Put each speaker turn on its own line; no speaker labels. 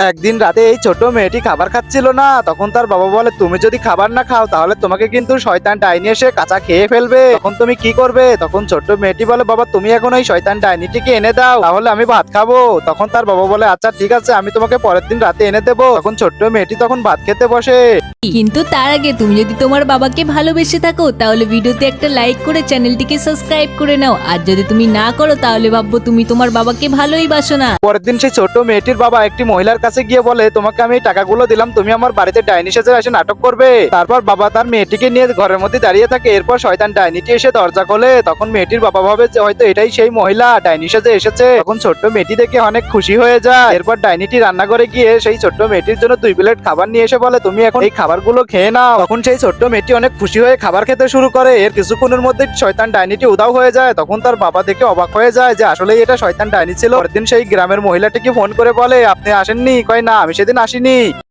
একদিন রাতে এই ছোট মেয়েটি খাবার খাচ্ছিল না, তখন তার বাবা বলে তুমি যদি খাবার না খাও তাহলে তোমাকে কিন্তু শয়তান ডাইনি এসে কাঁচা খেয়ে ফেলবে, তখন তুমি কি করবে? তখন ছোট্ট মেয়েটি বলে বাবা তুমি এখন ওই শয়তান ডাইনিটিকে এনে দাও, তাহলে আমি ভাত খাবো। তখন তার বাবা বলে আচ্ছা ঠিক আছে, আমি তোমাকে পরের দিন রাতে এনে দেবো। তখন ছোট্ট মেয়েটি তখন ভাত খেতে বসে।
কিন্তু তার আগে তুমি যদি তোমার বাবাকে ভালোবেসে থাকো তাহলে ভিডিওতে একটা লাইক করে চ্যানেলটিকে সাবস্ক্রাইব করে নাও, আর যদি তুমি না করো তাহলে ভাববো তুমি তোমার বাবাকে ভালোই বাসো না।
পরের দিন সেই ছোট মেয়েটির বাবা একটি মহিলার কাছে গিয়ে বলে তোমাকে আমি এই টাকাগুলো দিলাম, তুমি আমার বাড়িতে ডাইনি সেজে এসে নাটক করবে। তারপর বাবা তার মেয়েটিকে নিয়ে ঘরের মধ্যে দাঁড়িয়ে থাকে। এরপর শয়তান ডাইনিটি এসে দরজা খোলে। তখন মেয়েটির বাবা ভাবে যে হয়তো এটাই সেই মহিলা ডাইনি সেজে এসেছে। তখন ছোট্ট মেয়েটি দেখে অনেক খুশি হয়ে যায়। এরপর ডাইনিটি রান্নাঘরে গিয়ে সেই ছোট্ট মেয়েটির জন্য 2 প্লেট খাবার নিয়ে এসে বলে তুমি এখন এই খাবারগুলো খেয়ে নাও। তখন সেই ছোট্ট মেয়েটি অনেক খুশি হয়ে খাবার খেতে শুরু করে। এর কিছুক্ষণের মধ্যে শয়তান ডাইনিটি উধাও হয়ে যায়। তখন তার বাবা দেখে অবাক হয়ে যায় যে আসলেই এটা শয়তান ডাইনি ছিল। পরের দিন সেই গ্রামের মহিলাটিকে ফোন করে বলে আপনি আসেননি? কয় না আমি সেদিন আসিনি।